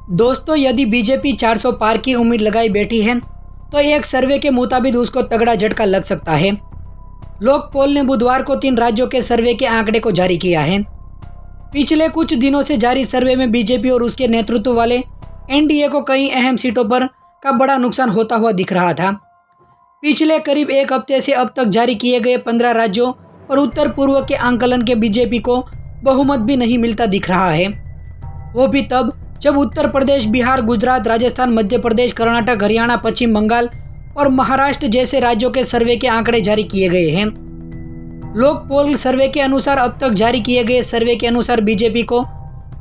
दोस्तों, यदि बीजेपी 400 पार की उम्मीद लगाई बैठी है तो एक सर्वे के मुताबिक उसको तगड़ा झटका लग सकता है। लोक पोल ने बुधवार को 3 राज्यों के सर्वे के आंकड़े को जारी किया है। पिछले कुछ दिनों से जारी सर्वे में बीजेपी और उसके नेतृत्व वाले एनडीए को कई अहम सीटों पर का बड़ा नुकसान होता हुआ दिख रहा था। पिछले करीब एक हफ्ते से अब तक जारी किए गए 15 राज्यों और उत्तर पूर्व के आंकलन के बीजेपी को बहुमत भी नहीं मिलता दिख रहा है। वो भी तब जब उत्तर प्रदेश, बिहार, गुजरात, राजस्थान, मध्य प्रदेश, कर्नाटक, हरियाणा, पश्चिम बंगाल और महाराष्ट्र जैसे राज्यों के सर्वे के आंकड़े जारी किए गए हैं। लोक पोल सर्वे के अनुसार अब तक जारी किए गए सर्वे के अनुसार बीजेपी को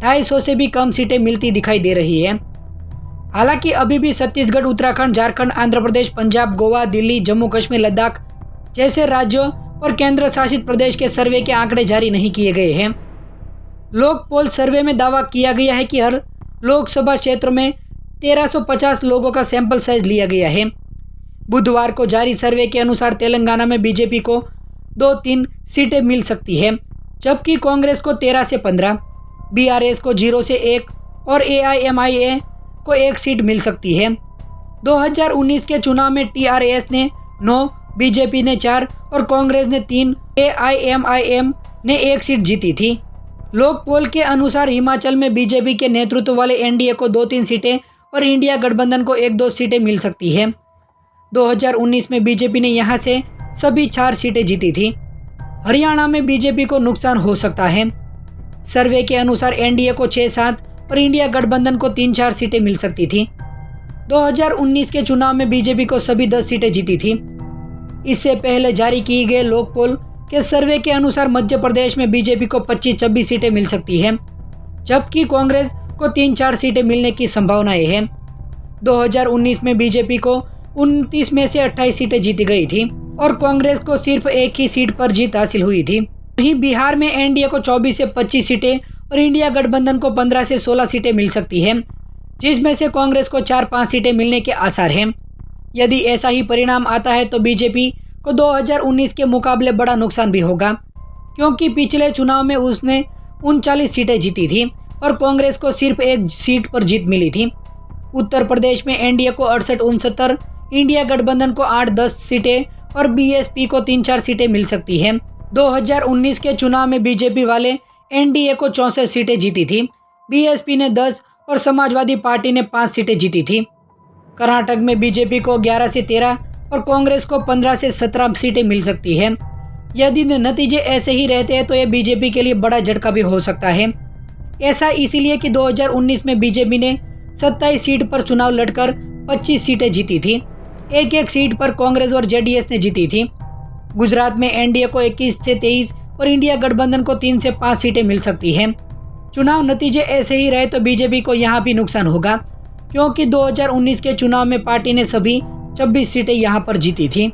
250 से भी कम सीटें मिलती दिखाई दे रही है। हालांकि अभी भी छत्तीसगढ़, उत्तराखंड, झारखंड, आंध्र प्रदेश, पंजाब, गोवा, दिल्ली, जम्मू कश्मीर, लद्दाख जैसे राज्यों और केंद्र शासित प्रदेश के सर्वे के आंकड़े जारी नहीं किए गए हैं। लोक पोल सर्वे में दावा किया गया है कि हर लोकसभा क्षेत्र में 1350 लोगों का सैंपल साइज लिया गया है। बुधवार को जारी सर्वे के अनुसार तेलंगाना में बीजेपी को 2-3 सीटें मिल सकती है, जबकि कांग्रेस को 13 से 15, बीआरएस को 0 से 1 और एआईएमआईएम को 1 सीट मिल सकती है। 2019 के चुनाव में टीआरएस ने 9, बीजेपी ने 4 और कांग्रेस ने 3, एआईएमआईएम ने 1 सीट जीती थी। लोक पोल के अनुसार हिमाचल में बीजेपी के नेतृत्व वाले एनडीए को 2-3 सीटें और इंडिया गठबंधन को 1-2 सीटें मिल सकती है। 2019 में बीजेपी ने यहां से सभी 4 सीटें जीती थी। हरियाणा में बीजेपी को नुकसान हो सकता है। सर्वे के अनुसार एनडीए को 6-7 और इंडिया गठबंधन को 3-4 सीटें मिल सकती थी। 2019 के चुनाव में बीजेपी को सभी 10 सीटें जीती थी। इससे पहले जारी की गए लोक पोल के सर्वे के अनुसार मध्य प्रदेश में बीजेपी को 25-26 सीटें मिल सकती हैं, जबकि कांग्रेस को 3-4 सीटें मिलने की संभावनाएं हैं। 2019 में बीजेपी को 29 में से 28 सीटें जीती गई थी और कांग्रेस को सिर्फ 1 ही सीट पर जीत हासिल हुई थी। वहीं बिहार में एनडीए को 24 से 25 सीटें और इंडिया गठबंधन को 15 से 16 सीटें मिल सकती हैं, जिसमें से कांग्रेस को 4-5 सीटें मिलने के आसार हैं। यदि ऐसा ही परिणाम आता है तो बीजेपी को 2019 के मुकाबले बड़ा नुकसान भी होगा, क्योंकि पिछले चुनाव में उसने 39 सीटें जीती थी और कांग्रेस को सिर्फ 1 सीट पर जीत मिली थी। उत्तर प्रदेश में एनडीए को 68-69, इंडिया गठबंधन को 8-10 सीटें और बीएसपी को 3-4 सीटें मिल सकती हैं। 2019 के चुनाव में बीजेपी वाले एनडीए को 64 सीटें जीती थी, बीएसपी ने 10 और समाजवादी पार्टी ने 5 सीटें जीती थी। कर्नाटक में बीजेपी को 11 से 13 और कांग्रेस को 15 से 17 सीटें मिल सकती है। यदि नतीजे ऐसे ही रहते हैं तो यह बीजेपी के लिए बड़ा झटका भी हो सकता है। ऐसा इसीलिए कि 2019 में बीजेपी ने 27 सीट पर चुनाव लड़कर 25 सीटें जीती थी। एक सीट पर कांग्रेस और जेडीएस ने जीती थी। गुजरात में एनडीए को 21 से 23 और इंडिया गठबंधन को 3 से 5 सीटें मिल सकती हैं। चुनाव नतीजे ऐसे ही रहे तो बीजेपी को यहाँ भी नुकसान होगा, क्योंकि 2019 के चुनाव में पार्टी ने सभी 26 सीटें यहाँ पर जीती थी।